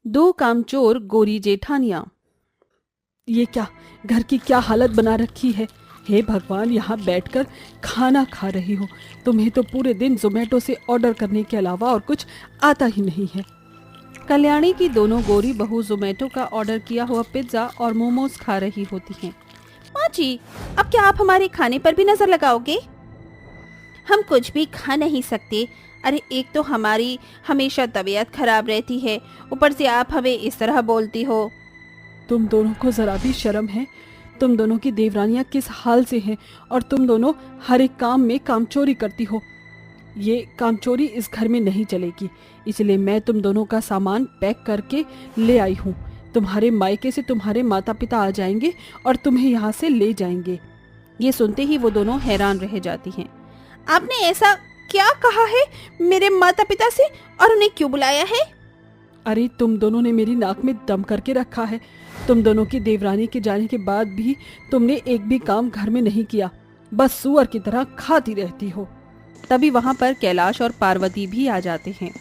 दो कामचोर गोरी जेठानियां। ये क्या, घर की क्या हालत बना रखी है। हे भगवान, यहाँ बैठकर खाना खा रही हो। तुम्हें तो पूरे दिन जोमेटो से ऑर्डर करने के अलावा और कुछ आता ही नहीं है। कल्याणी की दोनों गोरी बहू जोमेटो का ऑर्डर किया हुआ पिज्जा और मोमोज खा रही होती हैं। माँ जी, अब क्या आप हमारे खाने पर भी नजर लगाओगे? हम कुछ भी खा नहीं सकते। अरे एक तो हमारी हमेशा तबीयत खराब रहती है, ऊपर से आप हमें इस तरह बोलती हो। तुम दोनों को जरा भी शर्म है? तुम दोनों की देवरानियां किस हाल से हैं और तुम दोनों हर एक काम में कामचोरी करती हो। ये कामचोरी इस घर में नहीं चलेगी, इसलिए मैं तुम दोनों का सामान पैक करके ले आई हूँ। तुम्हारे मायके से तुम्हारे माता पिता आ जाएंगे और तुम्हें यहाँ से ले जाएंगे। ये सुनते ही वो दोनों हैरान रह जाती हैं। आपने ऐसा क्या कहा है मेरे माता पिता से, और उन्हें क्यों बुलाया है? अरे तुम दोनों ने मेरी नाक में दम करके रखा है। तुम दोनों की देवरानी के जाने के बाद भी तुमने एक भी काम घर में नहीं किया, बस सुअर की तरह खाती रहती हो। तभी वहाँ पर कैलाश और पार्वती भी आ जाते हैं।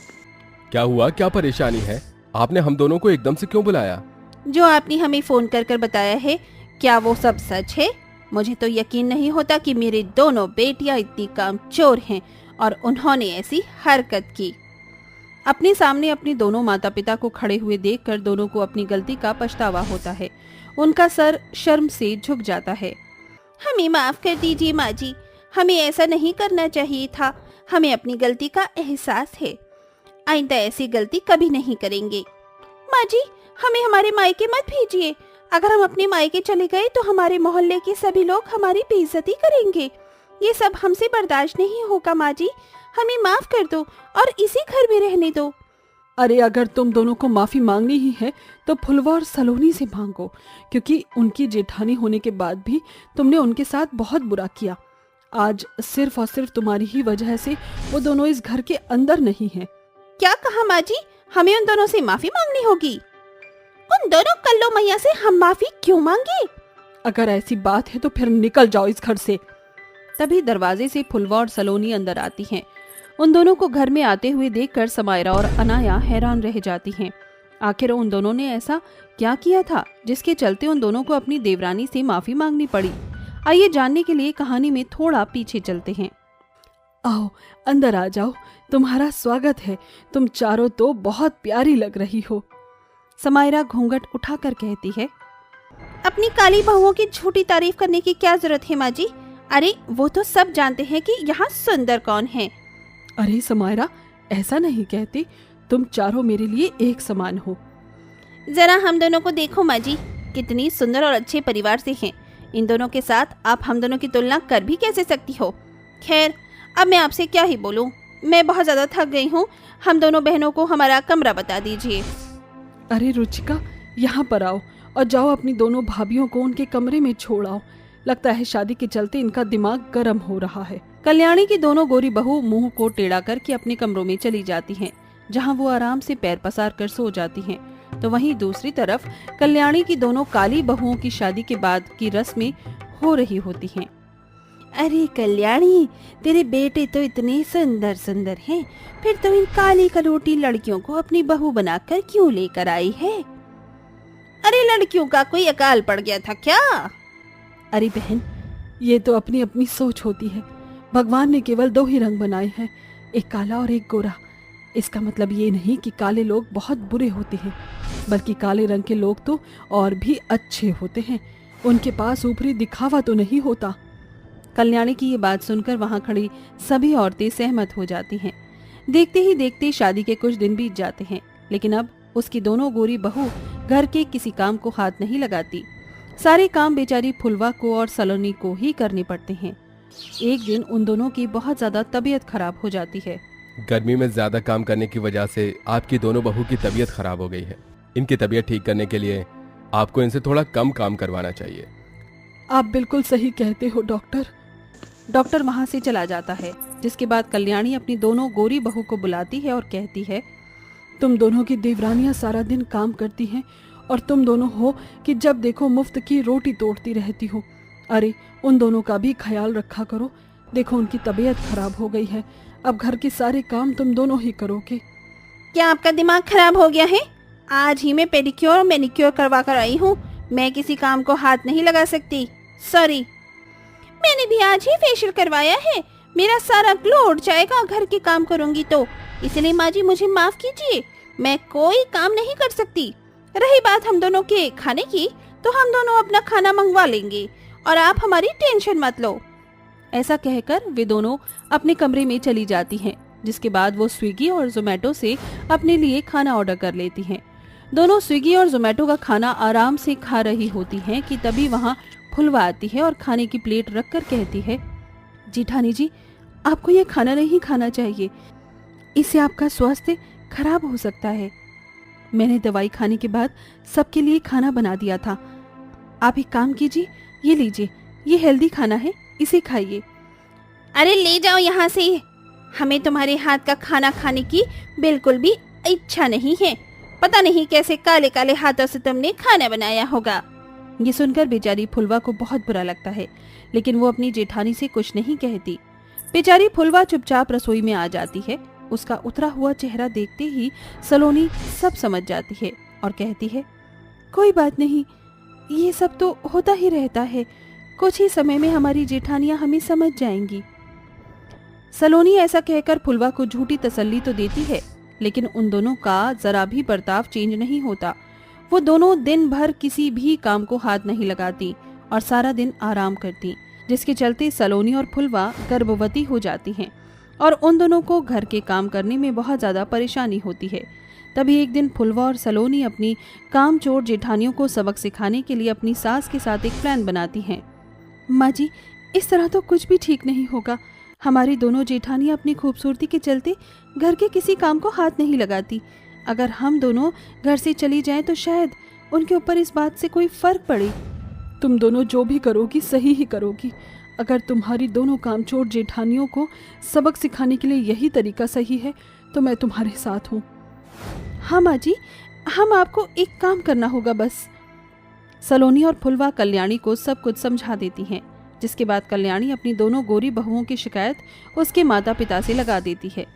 क्या हुआ, क्या परेशानी है? आपने हम दोनों को एकदम से क्यों बुलाया? जो आपने हमें फोन कर कर बताया है, क्या वो सब सच है? मुझे तो यकीन नहीं होता कि मेरी दोनों बेटियां इतनी कामचोर हैं और उन्होंने ऐसी हरकत की। अपने सामने अपनी दोनों माता पिता को खड़े हुए देखकर दोनों को अपनी गलती का पछतावा होता है। उनका सर शर्म से झुक जाता है। हमें माफ कर दीजिए माँ जी, हमें ऐसा नहीं करना चाहिए था। हमें अपनी गलती का एहसास है, आइंदा ऐसी गलती कभी नहीं करेंगे। माँ जी, हमें हमारे मायके मत भेजिए। अगर हम अपने मायके चले गए तो हमारे मोहल्ले के सभी लोग हमारी बेइज्जती करेंगे। ये सब हमसे बर्दाश्त नहीं होगा माँ जी, हमें माफ कर दो और इसी घर में रहने दो। अरे अगर तुम दोनों को माफी मांगनी ही है तो फुलवा और सलोनी से मांगो, क्योंकि उनकी जेठानी होने के बाद भी तुमने उनके साथ बहुत बुरा किया। आज सिर्फ और सिर्फ तुम्हारी ही वजह से वो दोनों इस घर के अंदर नहीं हैं। क्या कहा माँ जी? हमें उन दोनों से माफी मांगनी होगी? उन दोनों कल्लो मैया से हम माफी क्यों मांगे? अगर ऐसी बात है तो फिर निकल जाओ इस घर से। तभी दरवाजे से फुलवा और सलोनी अंदर आती हैं। उन दोनों को घर में आते हुए देखकर समायरा और अनाया हैरान रह जाती हैं। आखिर उन दोनों ने ऐसा क्या किया था जिसके चलते उन दोनों को अपनी देवरानी से माफी मांगनी पड़ी? आइए जानने के लिए कहानी में थोड़ा पीछे चलते हैं। आओ अंदर आ जाओ, तुम्हारा स्वागत है। तुम चारों तो बहुत प्यारी लग रही हो। समायरा घूंघट उठाकर कहती है। अपनी काली बहुओं की झूठी तारीफ करने की क्या जरूरत है माँ जी? अरे वो तो सब जानते हैं कि यहाँ सुंदर कौन है। अरे समायरा, ऐसा नहीं कहती। तुम चारों मेरे लिए एक समान हो। जरा हम दोनों को देखो माँ जी, कितनी सुंदर और अच्छे परिवार से हैं। इन दोनों के साथ आप हम दोनों की तुलना कर भी कैसे सकती हो? खैर, अब मैं आपसे क्या ही बोलूं, मैं बहुत ज्यादा थक गई हूँ। हम दोनों बहनों को हमारा कमरा बता दीजिए। अरे रुचिका, यहाँ पर आओ और जाओ अपनी दोनों भाभियों को उनके कमरे में छोड़ आओ। लगता है शादी के चलते इनका दिमाग गर्म हो रहा है। कल्याणी की दोनों गोरी बहू मुंह को टेढ़ा करके अपने कमरों में चली जाती हैं, जहां वो आराम से पैर पसार कर सो जाती हैं। तो वहीं दूसरी तरफ कल्याणी की दोनों काली बहुओं की शादी के बाद की रस्में हो रही होती हैं। अरे कल्याणी, तेरे बेटे तो इतने सुंदर सुंदर हैं, फिर तो इन काली कलोटी लड़कियों को अपनी बहू बनाकर क्यों लेकर आई है? अरे लड़कियों का कोई अकाल पड़ गया था क्या? अरे बहन, ये तो अपनी अपनी सोच होती है। भगवान ने केवल दो ही रंग बनाए हैं, एक काला और एक गोरा। इसका मतलब ये नहीं कि काले लोग बहुत बुरे होते हैं, बल्कि काले रंग के लोग तो और भी अच्छे होते हैं। उनके पास ऊपरी दिखावा तो नहीं होता। कल्याणी की ये बात सुनकर वहां खड़ी सभी औरतें सहमत हो जाती हैं। देखते ही देखते शादी के कुछ दिन बीत जाते हैं, लेकिन अब उसकी दोनों गोरी बहू घर के किसी काम को हाथ नहीं लगाती। सारे काम बेचारी फुलवा को और सलोनी को ही करने पड़ते हैं। एक दिन उन दोनों की बहुत ज्यादा तबीयत खराब हो जाती है। गर्मी में ज्यादा काम करने की वजह से आपकी दोनों बहू की तबीयत खराब हो गई है। इनकी तबीयत ठीक करने के लिए आपको इनसे थोड़ा कम काम करवाना चाहिए। आप बिल्कुल सही कहते हो डॉक्टर। डॉक्टर वहां से चला जाता है, जिसके बाद कल्याणी अपनी दोनों गोरी बहू को बुलाती है और कहती है, तुम दोनों की देवरानियां सारा दिन काम करती हैं और तुम दोनों हो कि जब देखो मुफ्त की रोटी तोड़ती रहती हो। अरे उन दोनों का भी ख्याल रखा करो। देखो उनकी तबीयत खराब हो गई है, अब घर के सारे काम तुम दोनों ही करोगे। क्या आपका दिमाग खराब हो गया है? आज ही मैं पेडिक्योर और मैनिक्योर करवा कर आई हूँ। मैं किसी काम को हाथ नहीं लगा सकती, सॉरी। मैंने भी आज ही फेशियल करवाया है। मेरा सारा ग्लो उड़ जाएगा घर के काम करूंगी तो, इसलिए माँ जी मुझे माफ कीजिए, मैं कोई काम नहीं कर सकती। रही बात हम दोनों के खाने की, तो हम दोनों अपना खाना मंगवा लेंगे और आप हमारी टेंशन मत लो। ऐसा कहकर वे दोनों अपने कमरे में चली जाती हैं, जिसके बाद वो स्विगी और जोमेटो से अपने लिए खाना ऑर्डर कर लेती हैं। दोनों स्विगी और जोमेटो का खाना आराम से खा रही होती हैं कि तभी वहाँ फुलवा आती है और खाने की प्लेट रखकर कहती है, जेठानी जी, आपको ये खाना नहीं खाना चाहिए, इससे आपका स्वास्थ्य खराब हो सकता है। मैंने दवाई खाने के बाद सबके लिए खाना बना दिया था। आप एक काम कीजिए, ये लीजिए, ये हेल्दी खाना है, इसे खाइए। अरे ले जाओ यहाँ से, हमें तुम्हारे हाथ का खाना खाने की बिल्कुल भी इच्छा नहीं है। पता नहीं कैसे काले काले हाथों से तुमने खाना बनाया होगा। ये सुनकर बेचारी फुलवा को बहुत बुरा लगता है, लेकिन वो अपनी जेठानी से कुछ नहीं कहती। बेचारी फुलवा चुपचाप रसोई में आ जाती है। उसका उतरा हुआ चेहरा देखते ही सलोनी सब समझ जाती है और कहती है, कोई बात नहीं, ये सब तो होता ही रहता है, कुछ ही समय में हमारी जेठानियां हमें समझ जाएंगी। सलोनी ऐसा कहकर फुलवा को झूठी तसल्ली तो देती है, लेकिन उन दोनों का जरा भी बर्ताव चेंज नहीं होता। वो दोनों दिन भर किसी भी काम को हाथ नहीं लगाती और सारा दिन आराम करती, जिसके चलते सलोनी और फुलवा गर्भवती हो जाती हैं और उन दोनों को घर के काम करने में बहुत ज़्यादा परेशानी होती है। तभी एक दिन फुलवा और सलोनी अपनी कामचोर जेठानियों को सबक सिखाने के लिए अपनी सास के साथ एक प्लान बनाती हैं। माँ जी, इस तरह तो कुछ भी ठीक नहीं होगा। हमारी दोनों जेठानियाँ अपनी खूबसूरती के चलते घर के किसी काम को हाथ नहीं लगाती। अगर हम दोनों घर से चली जाएं तो शायद उनके ऊपर इस बात से कोई फर्क पड़े। तुम दोनों जो भी करोगी सही ही करोगी। अगर तुम्हारी दोनों कामचोर जेठानियों को सबक सिखाने के लिए यही तरीका सही है तो मैं तुम्हारे साथ हूँ। हाँ माँ जी, हम आपको एक काम करना होगा बस। सलोनी और फुलवा कल्याणी को सब कुछ समझा देती हैं, जिसके बाद कल्याणी अपनी दोनों गोरी बहुओं की शिकायत उसके माता पिता से लगा देती है।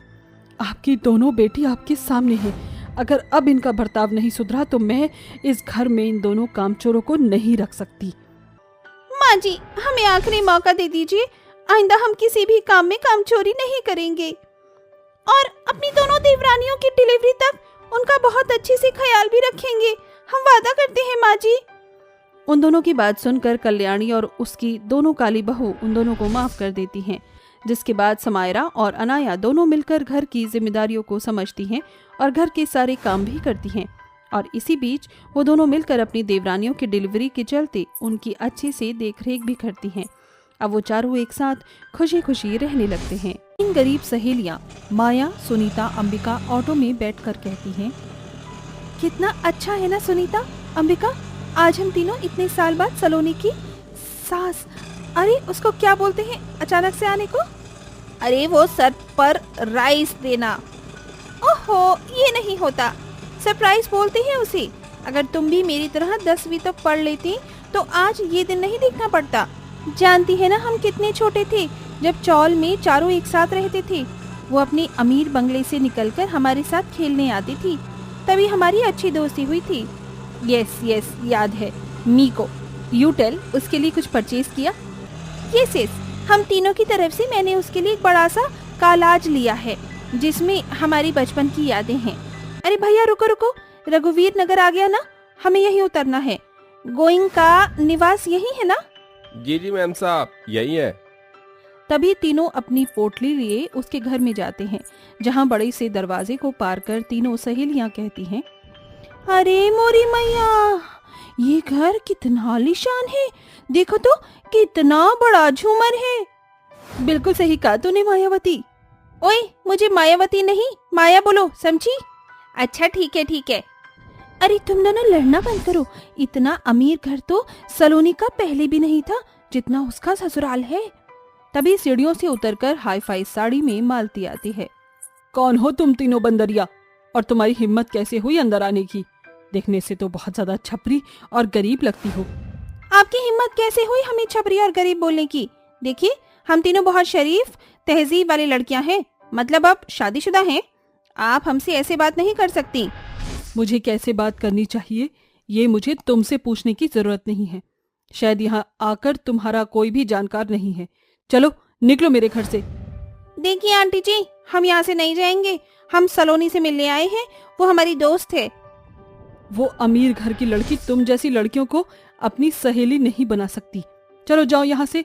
आपकी दोनों बेटी आपके सामने है, अगर अब इनका बर्ताव नहीं सुधरा तो मैं इस घर में इन दोनों कामचोरों को नहीं रख सकती। माँ जी, हमें आखिरी मौका दे दीजिए, आइंदा हम किसी भी काम में कामचोरी नहीं करेंगे और अपनी दोनों देवरानियों की डिलीवरी तक उनका बहुत अच्छे से ख्याल भी रखेंगे, हम वादा करते हैं माँ जी। उन दोनों की बात सुनकर कल्याणी और उसकी दोनों काली बहू उन दोनों को माफ कर देती हैं, जिसके बाद समायरा और अनाया दोनों मिलकर घर की जिम्मेदारियों को समझती हैं और घर के सारे काम भी करती हैं। और इसी बीच वो दोनों मिलकर अपनी देवरानियों की डिलीवरी के चलते उनकी अच्छे से देखरेख भी करती हैं। अब वो चारों एक साथ खुशी खुशी रहने लगते हैं। इन गरीब सहेलियाँ माया, सुनीता, अंबिका ऑटो में बैठकर कहती हैं, कितना अच्छा है ना सुनीता, अंबिका, आज हम तीनों इतने साल बाद सलोनी की सास, अरे उसको क्या बोलते हैं अचानक से आने को? अरे वो सर पर राइस देना। ओहो, ये नहीं होता, सरप्राइज बोलते हैं उसे। अगर तुम भी मेरी तरह 10वीं तक पढ़ लेती तो आज ये दिन नहीं देखना पड़ता। जानती है ना हम कितने छोटे थे जब चौल में चारों एक साथ रहते थे। वो अपने अमीर बंगले से निकलकर हमारे साथ खेलने आती थी, तभी हमारी अच्छी दोस्ती हुई थी। यस यस, याद है। मीको, यू टेल, उसके लिए कुछ परचेज किया? यस यस, हम तीनों की तरफ से मैंने उसके लिए एक बड़ा सा कालाज लिया है जिसमें हमारी बचपन की यादें हैं। अरे भैया रुको रुको, रघुवीर नगर आ गया ना, हमें यहीं उतरना है। गोइंग का निवास यही है ना? जी जी मैम साहब, यही है। तभी तीनों अपनी पोटली लिए उसके घर में जाते हैं, जहां बड़े से दरवाजे को पार कर तीनों सहेलियां कहती हैं, अरे मोरी मैया, ये घर कितना आलीशान है, देखो तो कितना बड़ा झूमर है। बिल्कुल सही कहा तूने मायावती। ओए, मुझे मायावती नहीं, माया बोलो, समझी? अच्छा ठीक है ठीक है। अरे तुम दोनों लड़ना बंद करो, इतना अमीर घर तो सलोनी का पहले भी नहीं था जितना उसका ससुराल है। तभी सीढ़ियों से उतरकर हाई फाई साड़ी में मालती आती है। कौन हो तुम तीनों बंदरिया, और तुम्हारी हिम्मत कैसे हुई अंदर आने की? देखने से तो बहुत ज्यादा छपरी और गरीब लगती हो। आपकी हिम्मत कैसे हुई हमें छपरी और गरीब बोलने की? देखिए, हम तीनों बहुत शरीफ तहजीब वाली लड़कियां हैं, मतलब अब शादीशुदा हैं। आप हमसे ऐसे बात नहीं कर सकती। मुझे कैसे बात करनी चाहिए ये मुझे तुमसे पूछने की जरूरत नहीं है। शायद यहाँ आकर तुम्हारा कोई भी जानकार नहीं है। चलो निकलो मेरे घर से। देखिए आंटी जी, हम यहाँ से नहीं जाएंगे। हम सलोनी से मिलने आए हैं, वो हमारी दोस्त है। वो अमीर घर की लड़की तुम जैसी लड़कियों को अपनी सहेली नहीं बना सकती। चलो जाओ यहाँ से।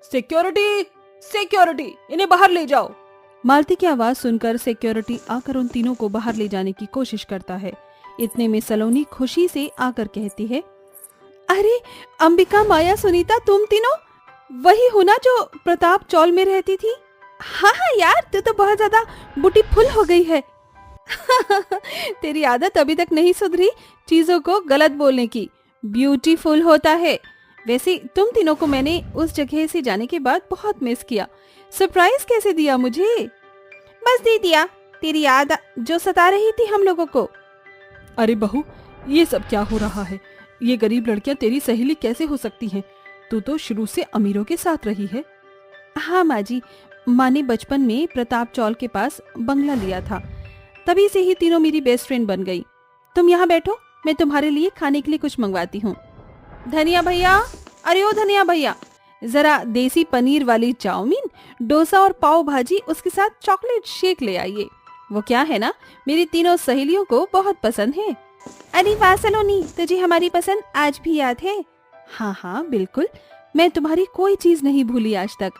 सिक्योरिटी, सिक्योरिटी, इन्हें बाहर ले जाओ। मालती की आवाज सुनकर सिक्योरिटी आकर उन तीनों को बाहर ले जाने की कोशिश करता है। इतने में सलोनी खुशी से आकर कहती है, अरे अंबिका, माया, सुनीता, तुम तीनों वही हो ना जो प्रताप चौल में रहती थी? हाँ हाँ यार, तू तो बहुत ज्यादा बुटी फुल हो गई है। तेरी आदत अभी तक नहीं सुधरी चीजों को गलत बोलने की। ब्यूटीफुल होता है। वैसे तुम तीनों को मैंने उस जगह से जाने के बाद बहुत मिस किया। सरप्राइज कैसे दिया मुझे? बस दे दिया, तेरी याद जो सता रही थी हम लोगों को। अरे बहू, ये सब क्या हो रहा है? ये गरीब लड़कियां तेरी सहेली कैसे हो सकती हैं? तू तो शुरू से अमीरों के साथ रही है। हाँ माँ जी, माँ ने बचपन में प्रताप चौल के पास बंगला लिया था, तभी से ही तीनों मेरी बेस्ट फ्रेंड बन गई। तुम यहाँ बैठो, मैं तुम्हारे लिए खाने के लिए कुछ मंगवाती हूँ। धनिया भैया, अरे ओ धनिया भैया, जरा देसी पनीर वाली चाउमीन, डोसा और पाव भाजी, उसके साथ चॉकलेट शेक ले आइए। वो क्या है ना, मेरी तीनों सहेलियों को बहुत पसंद है। अरे वाह सलोनी, तुझे हमारी पसंद आज भी याद है? हाँ हाँ बिल्कुल, मैं तुम्हारी कोई चीज नहीं भूली आज तक।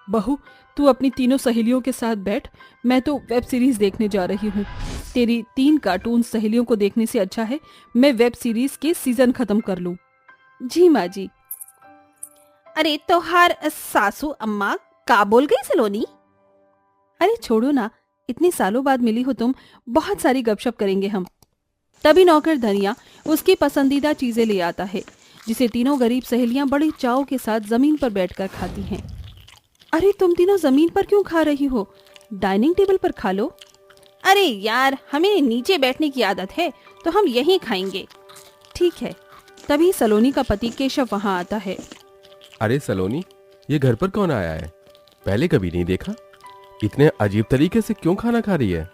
बहू, तू अपनी तीनों सहेलियों के साथ बैठ, मैं तो वेब सीरीज देखने जा रही हूँ। तेरी 3 कार्टून सहेलियों को देखने से अच्छा है मैं वेब सीरीज के सीजन खत्म कर लूँ। जी माँ जी। अरे तोहार सासू अम्मा का बोल गई सलोनी? अरे छोड़ो ना, इतने सालों बाद मिली हो तुम, बहुत सारी गपशप करेंगे हम। तभी नौकर धनिया उसकी पसंदीदा चीजें ले आता है, जिसे तीनों गरीब सहेलियां बड़े चाव के साथ जमीन पर बैठकर खाती हैं। अरे तुम तीनों जमीन पर क्यों खा रही हो? डाइनिंग टेबल पर खा लो। अरे यार, हमें नीचे बैठने की आदत है, तो हम यहीं खाएंगे। ठीक है। तभी सलोनी का पति केशव वहाँ आता है। अरे सलोनी, ये घर पर कौन आया है? पहले कभी नहीं देखा। इतने अजीब तरीके से क्यों खाना खा रही है?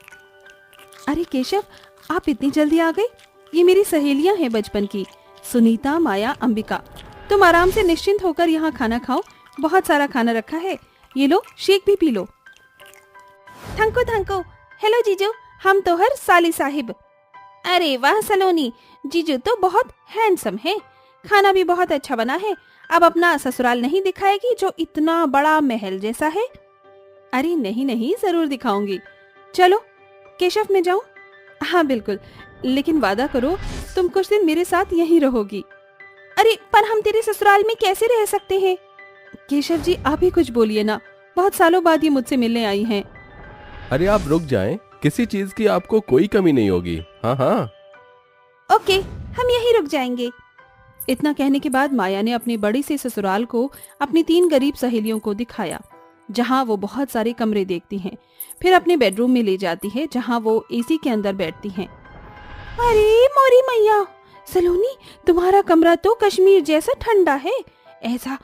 अरे केशव, आप इतनी जल्दी आ गए? ये मेरी सहेलियां हैं बचपन की, सुनीता, माया, अंबिका। तुम आराम से निश्चिंत होकर यहाँ खाना खाओ, बहुत सारा खाना रखा है। ये लो, शेक भी पी लो। थैंको थैंको। हेलो जीजू, हम तो हर साली साहिब। अरे वाह सलोनी, जीजू तो बहुत हैंडसम है, खाना भी बहुत अच्छा बना है। अब अपना ससुराल नहीं दिखाएगी जो इतना बड़ा महल जैसा है? अरे नहीं नहीं, जरूर दिखाऊंगी। चलो केशव, मैं जाऊं? हाँ बिल्कुल, लेकिन वादा करो तुम कुछ दिन मेरे साथ यहीं रहोगी। अरे पर हम तेरे ससुराल में कैसे रह सकते हैं? केशव जी, आप ही कुछ बोलिए ना, बहुत सालों बाद ये मुझसे मिलने आई हैं। अरे आप रुक जाएं, किसी चीज की आपको कोई कमी नहीं होगी। हाँ हाँ ओके, हम यहीं रुक जाएंगे। इतना कहने के बाद माया ने अपने बड़ी से ससुराल को अपनी 3 गरीब सहेलियों को दिखाया, जहां वो बहुत सारे कमरे देखती हैं। फिर अपने बेडरूम में ले जाती है, जहां वो एसी के अंदर बैठती हैं। अरे मोरी मैया, सलोनी तुम्हारा कमरा तो कश्मीर जैसा ठंडा है। ऐसा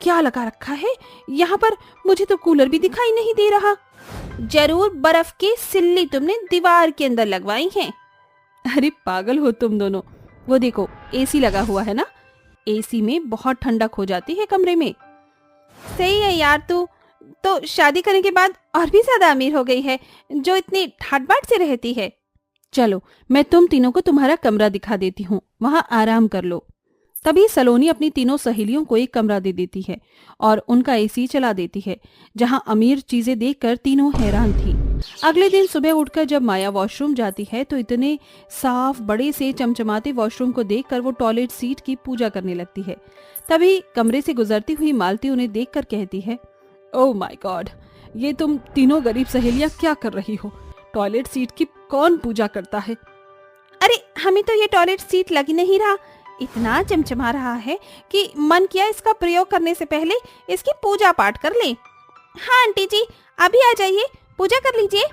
क्या लगा रखा है यहाँ पर? मुझे तो कूलर भी दिखाई नहीं दे रहा। जरूर बर्फ की सिल्ली तुमने दीवार के अंदर लगवाई है। अरे पागल हो तुम दोनों, वो देखो एसी लगा हुआ है ना, एसी में बहुत ठंडक हो जाती है कमरे में। सही है यार, तू तो शादी करने के बाद और भी ज्यादा अमीर हो गई है, जो इतनी ठाट बाट से रहती है। चलो मैं तुम तीनों को तुम्हारा कमरा दिखा देती हूँ, वहाँ आराम कर लो। तभी सलोनी अपनी तीनों सहेलियों को एक कमरा दे देती है और उनका एसी चला देती है, जहाँ अमीर चीजें देखकर तीनों हैरान थी। अगले दिन सुबह उठकर जब माया वॉशरूम जाती है तो इतने साफ बड़े से चमचमाते वॉशरूम को देखकर वो टॉयलेट सीट की पूजा करने लगती है। तभी कमरे से गुजरती हुई मालती उन्हें देखकर कहती है, ओह माय गॉड, ये तुम तीनों गरीब सहेलियां क्या कर रही हो? टॉयलेट सीट की कौन पूजा करता है? अरे हमें तो ये टॉयलेट सीट लग नहीं रहा, इतना चमचमा रहा है कि मन किया इसका प्रयोग करने से पहले इसकी पूजा पाठ कर ले। हाँ आंटी जी, अभी आ जाइए, पूजा कर लीजिए।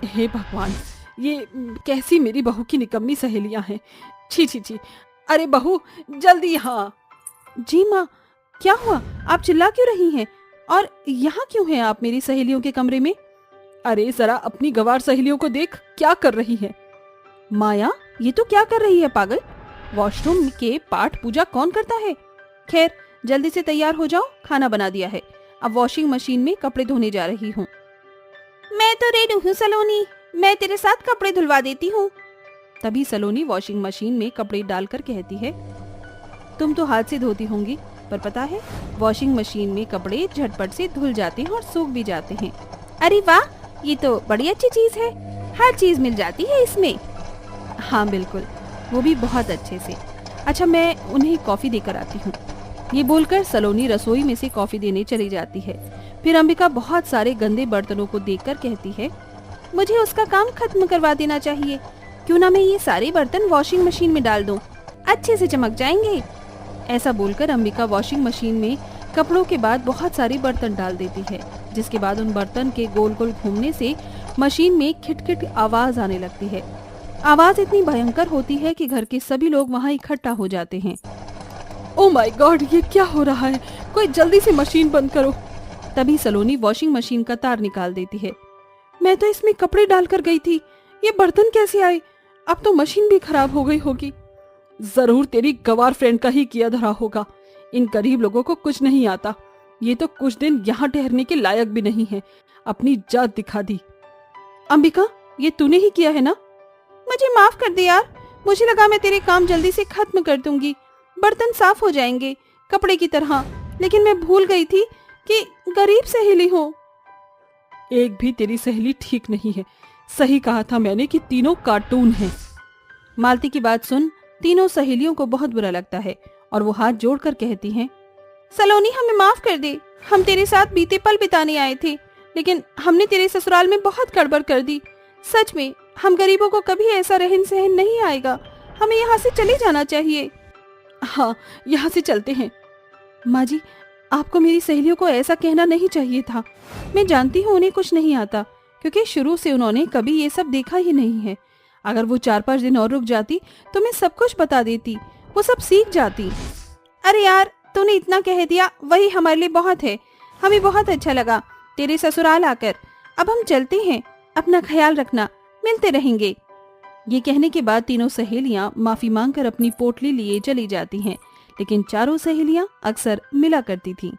हे भगवान, ये कैसी मेरी बहू की निकम्मी सहेलियां हैं। छी छी छी। अरे बहू, जल्दी यहाँ। जी माँ, क्या हुआ? आप चिल्ला क्यों रही हैं? और यहाँ क्यों हैं आप मेरी सहेलियों के कमरे में? अरे जरा अपनी गवार सहेलियों को देख, क्या कर रही है। माया, ये तो क्या कर रही है पागल? वॉशरूम के पाठ पूजा कौन करता है? खैर, जल्दी से तैयार हो जाओ, खाना बना दिया है। अब वॉशिंग मशीन में कपड़े धोने जा रही हूँ। मैं तो रेडी हूँ सलोनी, मैं तेरे साथ कपड़े धुलवा देती हूँ। तभी सलोनी वॉशिंग मशीन में कपड़े डालकर कहती है, तुम तो हाथ से धोती होंगी, पर पता है वॉशिंग मशीन में कपड़े झटपट से धुल जाते हैं और सूख भी जाते हैं। अरे वाह, ये तो बड़ी अच्छी चीज है, हर चीज मिल जाती है इसमें। हाँ बिल्कुल, वो भी बहुत अच्छे से। अच्छा, मैं उन्हें कॉफी देकर आती हूँ। ये बोलकर सलोनी रसोई में से कॉफी देने चली जाती है। फिर अंबिका बहुत सारे गंदे बर्तनों को देखकर कहती है, मुझे उसका काम खत्म करवा देना चाहिए। क्यों ना मैं ये सारे बर्तन वॉशिंग मशीन में डाल दूं, अच्छे से चमक जाएंगे। ऐसा बोलकर अंबिका वॉशिंग मशीन में कपड़ों के बाद बहुत सारे बर्तन डाल देती है, जिसके बाद उन बर्तन के गोल गोल घूमने से मशीन में खिटखिट आवाज आने लगती है। आवाज इतनी भयंकर होती है कि घर के सभी लोग वहाँ इकट्ठा हो जाते हैं। ओ माय गॉड, ये क्या हो रहा है? कोई जल्दी से मशीन बंद करो। तभी सलोनी वॉशिंग मशीन का तार निकाल देती है। मैं तो इसमें कपड़े डालकर गई थी, ये बर्तन कैसे आए? अब तो मशीन भी खराब हो गई होगी। जरूर तेरी गवार फ्रेंड का ही किया धरा होगा। इन गरीब लोगों को कुछ नहीं आता। ये तो कुछ दिन यहाँ ठहरने के लायक भी नहीं है, अपनी जात दिखा दी। अंबिका, ये तूने ही किया है ना? मुझे माफ कर दे यार, मुझे लगा मैं तेरे काम जल्दी से खत्म कर दूंगी, बर्तन साफ हो जाएंगे कपड़े की तरह, लेकिन मैं भूल गई थी कि गरीब सहेली हो। एक भी तेरी सहेली ठीक नहीं है। सही कहा था मैंने कि तीनों कार्टून हैं। मालती की बात सुन तीनों सहेलियों को बहुत बुरा लगता है और वो हाथ जोड़कर कहती हैं, सलोनी हमें माफ कर दे, हम तेरे साथ बीते पल बिताने आए थे, लेकिन हमने तेरे ससुराल में बहुत गड़बड़ कर दी। सच में हम गरीबों को कभी ऐसा रहन सहन नहीं आएगा, हमें यहाँ से चले जाना चाहिए। हाँ, यहाँ से चलते हैं। माँ जी, आपको मेरी सहेलियों को ऐसा कहना नहीं चाहिए था। मैं जानती हूँ उन्हें कुछ नहीं आता, क्योंकि शुरू से उन्होंने कभी ये सब देखा ही नहीं है। अगर वो 4-5 दिन और रुक जाती तो मैं सब कुछ बता देती, वो सब सीख जाती। अरे यार, तूने इतना कह दिया वही हमारे लिए बहुत है। हमें बहुत अच्छा लगा तेरे ससुराल आकर। अब हम चलते हैं, अपना ख्याल रखना, मिलते रहेंगे। ये कहने के बाद तीनों सहेलियां माफी मांगकर अपनी पोटली लिए चली जाती हैं, लेकिन चारों सहेलियां अक्सर मिला करती थीं।